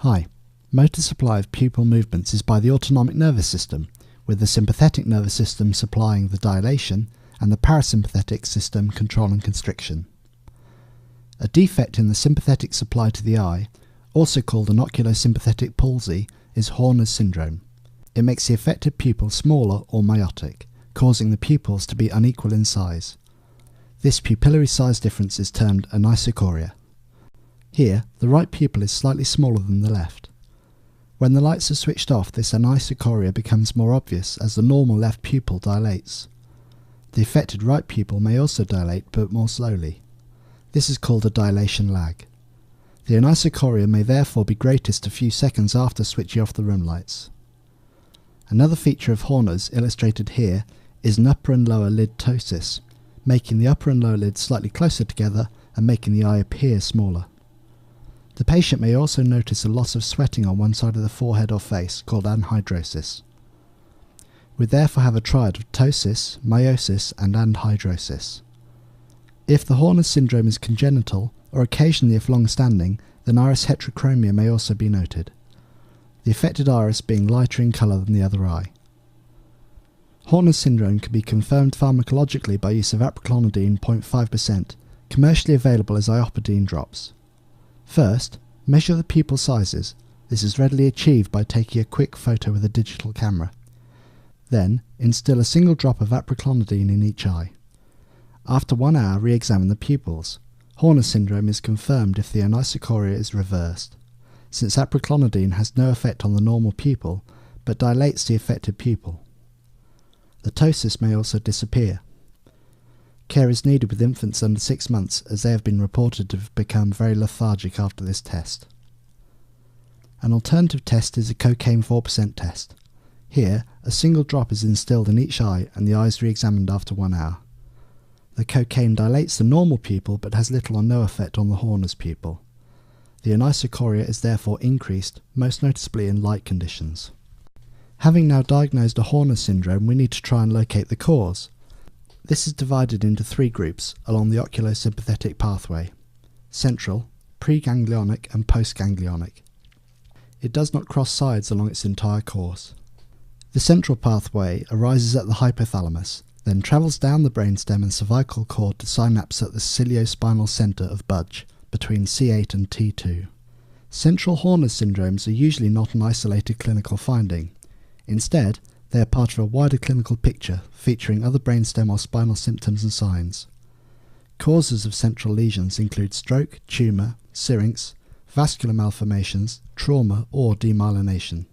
Hi. Motor supply of pupil movements is by the autonomic nervous system, with the sympathetic nervous system supplying the dilation and the parasympathetic system controlling constriction. A defect in the sympathetic supply to the eye, also called an oculosympathetic palsy, is Horner's syndrome. It makes the affected pupil smaller or myotic, causing the pupils to be unequal in size. This pupillary size difference is termed anisocoria. Here, the right pupil is slightly smaller than the left. When the lights are switched off, this anisocoria becomes more obvious as the normal left pupil dilates. The affected right pupil may also dilate, but more slowly. This is called a dilation lag. The anisocoria may therefore be greatest a few seconds after switching off the room lights. Another feature of Horner's, illustrated here, is an upper and lower lid ptosis, making the upper and lower lids slightly closer together and making the eye appear smaller. The patient may also notice a loss of sweating on one side of the forehead or face, called anhidrosis. We therefore have a triad of ptosis, miosis and anhidrosis. If the Horner's syndrome is congenital, or occasionally if long-standing, then iris heterochromia may also be noted, the affected iris being lighter in colour than the other eye. Horner's syndrome can be confirmed pharmacologically by use of aproclonidine 0.5%, commercially available as iopidine drops. First, measure the pupil sizes. This is readily achieved by taking a quick photo with a digital camera. Then, instill a single drop of aproclonidine in each eye. After 1 hour, re-examine the pupils. Horner's syndrome is confirmed if the anisocoria is reversed, since aproclonidine has no effect on the normal pupil, but dilates the affected pupil. The ptosis may also disappear. Care is needed with infants under 6 months, as they have been reported to have become very lethargic after this test. An alternative test is a cocaine 4% test. Here, a single drop is instilled in each eye and the eye is re-examined after 1 hour. The cocaine dilates the normal pupil but has little or no effect on the Horner's pupil. The anisocoria is therefore increased, most noticeably in light conditions. Having now diagnosed a Horner's syndrome, we need to try and locate the cause. This is divided into 3 groups along the oculosympathetic pathway: central, preganglionic and postganglionic. It does not cross sides along its entire course. The central pathway arises at the hypothalamus, then travels down the brainstem and cervical cord to synapse at the ciliospinal centre of Budge, between C8 and T2. Central Horner's syndromes are usually not an isolated clinical finding. Instead, they are part of a wider clinical picture featuring other brainstem or spinal symptoms and signs. Causes of central lesions include stroke, tumour, syrinx, vascular malformations, trauma or demyelination.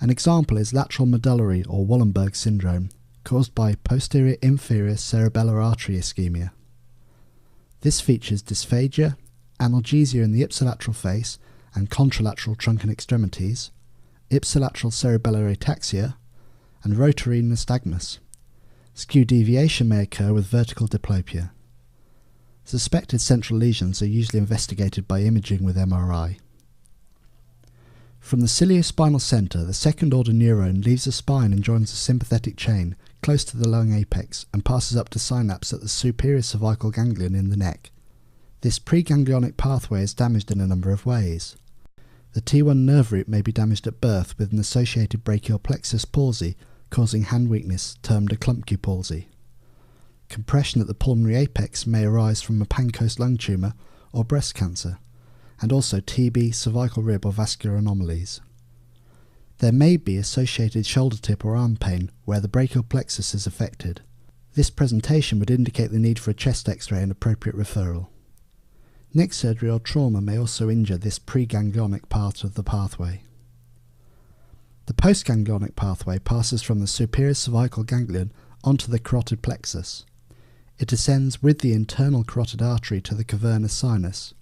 An example is lateral medullary or Wallenberg syndrome, caused by posterior inferior cerebellar artery ischemia. This features dysphagia, analgesia in the ipsilateral face and contralateral trunk and extremities, ipsilateral cerebellar ataxia, and rotary nystagmus. Skew deviation may occur with vertical diplopia. Suspected central lesions are usually investigated by imaging with MRI. From the ciliospinal centre, the second-order neuron leaves the spine and joins the sympathetic chain close to the lung apex and passes up to synapse at the superior cervical ganglion in the neck. This preganglionic pathway is damaged in a number of ways. The T1 nerve root may be damaged at birth with an associated brachial plexus palsy causing hand weakness termed a Klumpke palsy. Compression at the pulmonary apex may arise from a Pancoast lung tumour or breast cancer, and also TB, cervical rib or vascular anomalies. There may be associated shoulder tip or arm pain where the brachial plexus is affected. This presentation would indicate the need for a chest X-ray and appropriate referral. Neck surgery or trauma may also injure this preganglionic part of the pathway. The postganglionic pathway passes from the superior cervical ganglion onto the carotid plexus. It descends with the internal carotid artery to the cavernous sinus.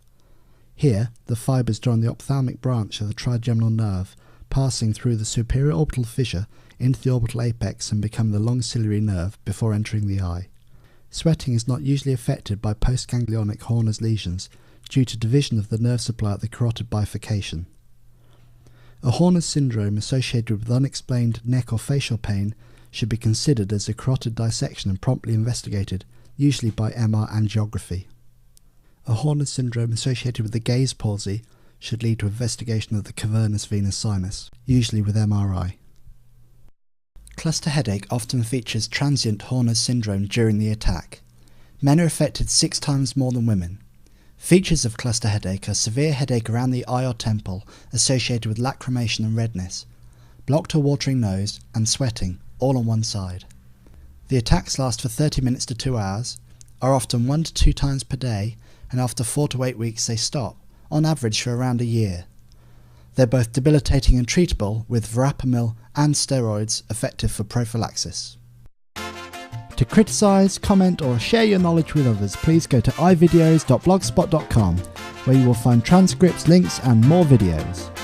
Here, the fibres join the ophthalmic branch of the trigeminal nerve, passing through the superior orbital fissure into the orbital apex and become the long ciliary nerve before entering the eye. Sweating is not usually affected by postganglionic Horner's lesions due to division of the nerve supply at the carotid bifurcation. A Horner's syndrome associated with unexplained neck or facial pain should be considered as a carotid dissection and promptly investigated, usually by MR angiography. A Horner's syndrome associated with the gaze palsy should lead to investigation of the cavernous venous sinus, usually with MRI. Cluster headache often features transient Horner's syndrome during the attack. Men are affected 6 times more than women. Features of cluster headache are severe headache around the eye or temple associated with lacrimation and redness, blocked or watering nose, and sweating, all on one side. The attacks last for 30 minutes to 2 hours, are often 1 to 2 times per day, and after 4 to 8 weeks they stop, on average for around a year. They're both debilitating and treatable with verapamil and steroids effective for prophylaxis. To criticise, comment or share your knowledge with others, please go to ivideos.blogspot.com, where you will find transcripts, links and more videos.